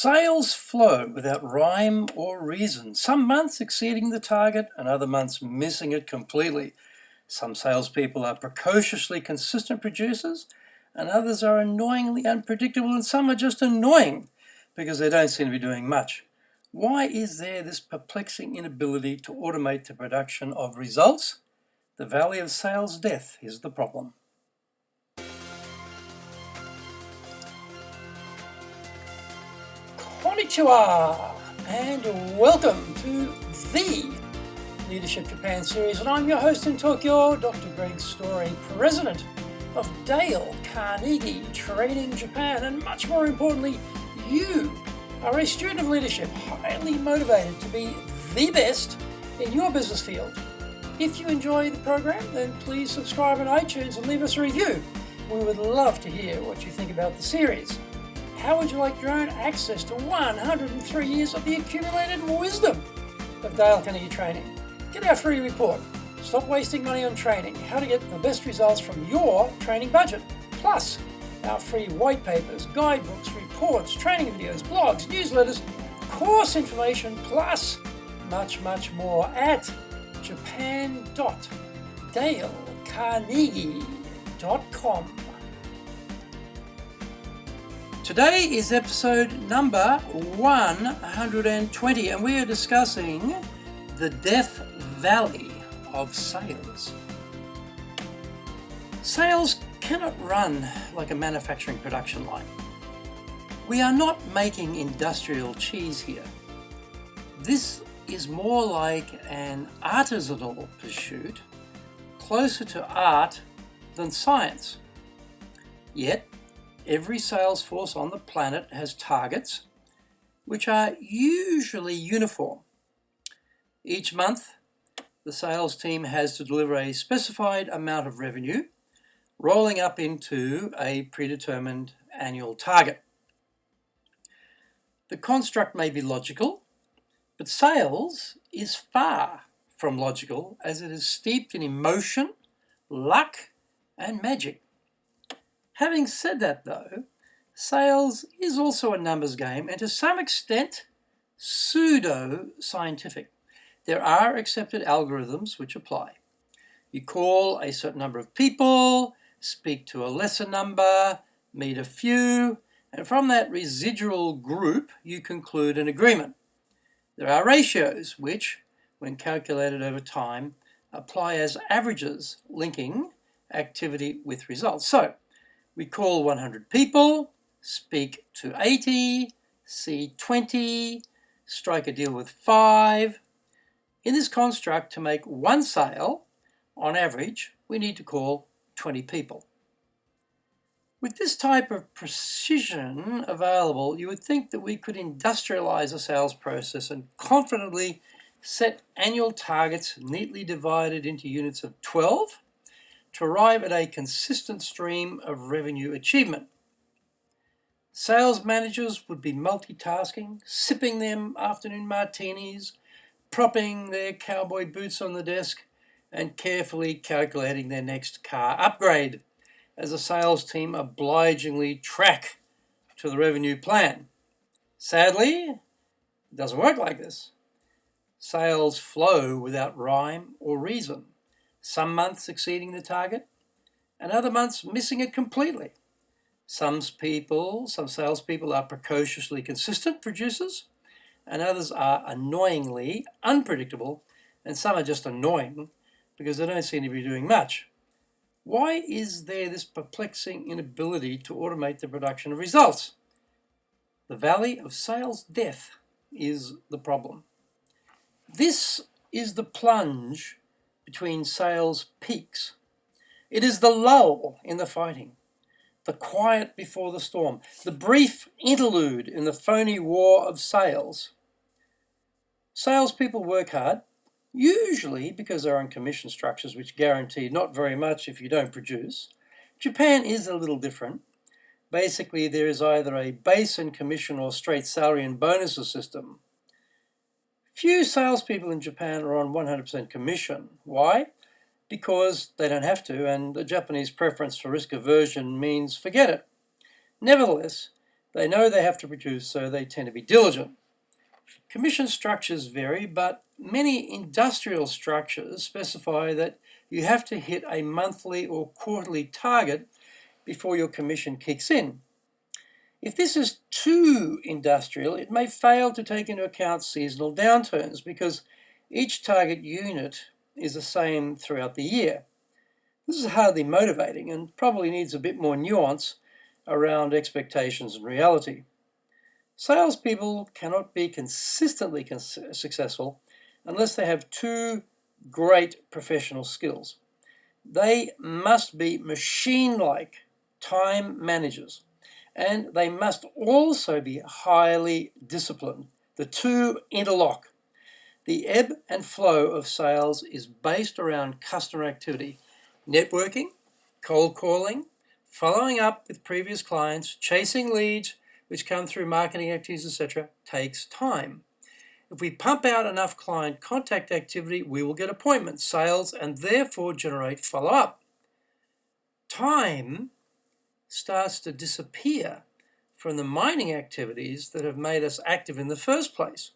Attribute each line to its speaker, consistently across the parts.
Speaker 1: Sales flow without rhyme or reason, some months exceeding the target and other months missing it completely. Some salespeople are precociously consistent producers and others are annoyingly unpredictable, and some are just annoying because they don't seem to be doing much. Why is there this perplexing inability to automate the production of results? The valley of sales death is the problem. Konnichiwa and welcome to the Leadership Japan series, and I'm your host in Tokyo, Dr. Greg Story, president of Dale Carnegie Training Japan, and much more importantly, you are a student of leadership, highly motivated to be the best in your business field. If you enjoy the program, then please subscribe on iTunes and leave us a review. We would love to hear what you think about the series. How would you like your own access to 103 years of the accumulated wisdom of Dale Carnegie Training? Get our free report, Stop Wasting Money on Training, How to Get the Best Results from Your Training Budget. Plus, our free white papers, guidebooks, reports, training videos, blogs, newsletters, course information, plus much, much more at japan.dalecarnegie.com. Today is episode number 120, and we are discussing the death valley of sales. Sales cannot run like a manufacturing production line. We are not making industrial cheese here. This is more like an artisanal pursuit, closer to art than science. Yet, every sales force on the planet has targets which are usually uniform. Each month, the sales team has to deliver a specified amount of revenue, rolling up into a predetermined annual target. The construct may be logical, but sales is far from logical, as it is steeped in emotion, luck, and magic. Having said that, though, sales is also a numbers game and to some extent pseudo-scientific. There are accepted algorithms which apply. You call a certain number of people, speak to a lesser number, meet a few, and from that residual group you conclude an agreement. There are ratios which, when calculated over time, apply as averages, linking activity with results. So, we call 100 people, speak to 80, see 20, strike a deal with 5. In this construct, to make one sale, on average, we need to call 20 people. With this type of precision available, you would think that we could industrialize a sales process and confidently set annual targets neatly divided into units of 12 to arrive at a consistent stream of revenue achievement. Sales managers would be multitasking, sipping them afternoon martinis, propping their cowboy boots on the desk, and carefully calculating their next car upgrade as the sales team obligingly track to the revenue plan. Sadly, it doesn't work like this. Sales flow without rhyme or reason, some months exceeding the target and other months missing it completely. Some salespeople are precociously consistent producers and others are annoyingly unpredictable, and some are just annoying because they don't seem to be doing much. Why is there this perplexing inability to automate the production of results? The valley of sales death is the problem. This is the plunge between sales peaks. It is the lull in the fighting, the quiet before the storm, the brief interlude in the phony war of sales. Salespeople work hard, usually because they're on commission structures which guarantee not very much if you don't produce. Japan is a little different. Basically, there is either a base and commission or straight salary and bonuses system. Few salespeople in Japan are on 100% commission. Why? Because they don't have to, and the Japanese preference for risk aversion means forget it. Nevertheless, They know they have to produce, so they tend to be diligent. Commission structures vary, but many industrial structures specify that you have to hit a monthly or quarterly target before your commission kicks in. If this is too industrial, it may fail to take into account seasonal downturns because each target unit is the same throughout the year. This is hardly motivating and probably needs a bit more nuance around expectations and reality. Salespeople cannot be consistently successful unless they have two great professional skills. They must be machine-like time managers, and they must also be highly disciplined. The two interlock. The ebb and flow of sales is based around customer activity. Networking, cold calling, following up with previous clients, chasing leads, which come through marketing activities, etc., takes time. If we pump out enough client contact activity, we will get appointments, sales, and therefore generate follow-up. Time starts to disappear from the mining activities that have made us active in the first place.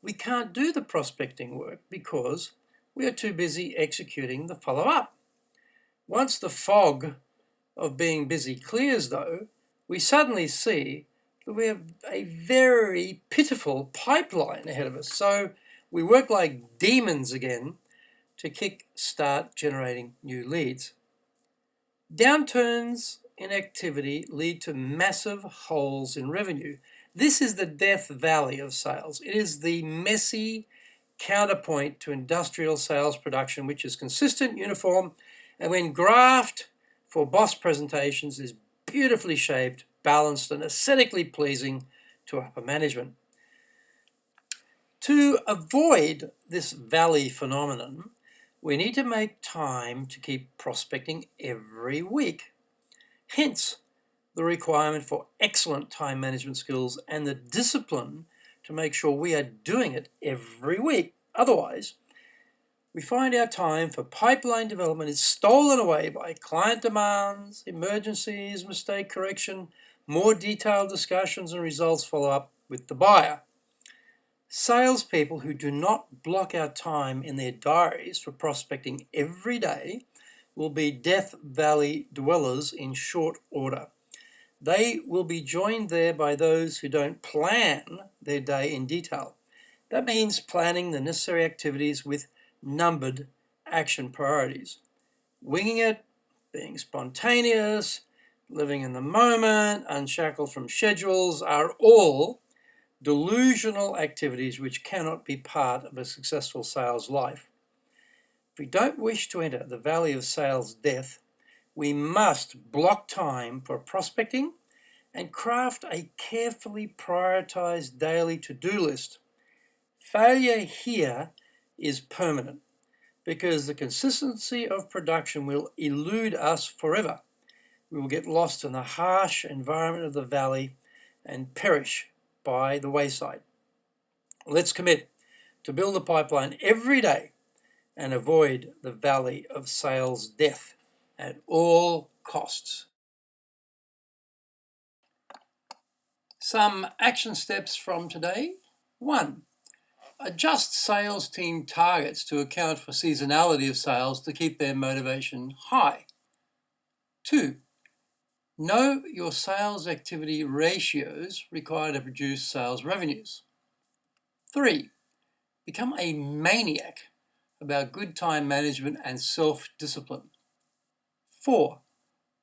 Speaker 1: We can't do the prospecting work because we are too busy executing the follow-up. Once the fog of being busy clears, though, we suddenly see that we have a very pitiful pipeline ahead of us. So we work like demons again to kick-start generating new leads. Downturns in activity lead to massive holes in revenue. This is the death valley of sales. It is the messy counterpoint to industrial sales production, which is consistent, uniform, and when graphed for boss presentations is beautifully shaped, balanced, and aesthetically pleasing to upper management. To avoid this valley phenomenon, we need to make time to keep prospecting every week. Hence, the requirement for excellent time management skills and the discipline to make sure we are doing it every week. Otherwise, we find our time for pipeline development is stolen away by client demands, emergencies, mistake correction, more detailed discussions and results follow-up with the buyer. Salespeople who do not block out time in their diaries for prospecting every day will be Death Valley dwellers in short order. They will be joined there by those who don't plan their day in detail. That means planning the necessary activities with numbered action priorities. Winging it, being spontaneous, living in the moment, unshackled from schedules are all delusional activities which cannot be part of a successful sales life. If we don't wish to enter the valley of sales death, we must block time for prospecting and craft a carefully prioritized daily to-do list. Failure here is permanent because the consistency of production will elude us forever. We will get lost in the harsh environment of the valley and perish by the wayside. Let's commit to build a pipeline every day and avoid the valley of sales death at all costs. Some action steps from today. 1. Adjust sales team targets to account for seasonality of sales to keep their motivation high. 2. Know your sales activity ratios required to produce sales revenues. 3. Become a maniac about good time management and self-discipline. 4.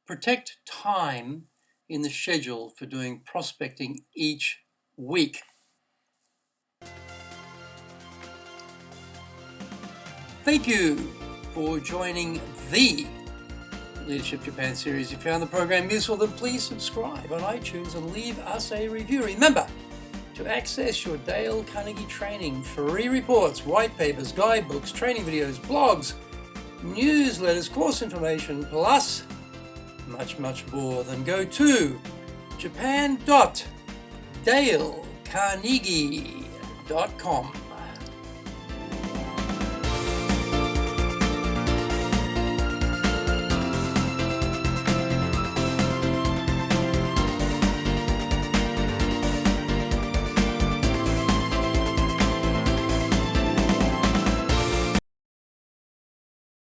Speaker 1: Protect time in the schedule for doing prospecting each week. Thank you for joining the Leadership Japan series. If you found the program useful, then please subscribe on iTunes and leave us a review. Remember, to access your Dale Carnegie training, free reports, white papers, guidebooks, training videos, blogs, newsletters, course information, plus much more, then go to japan.dalecarnegie.com.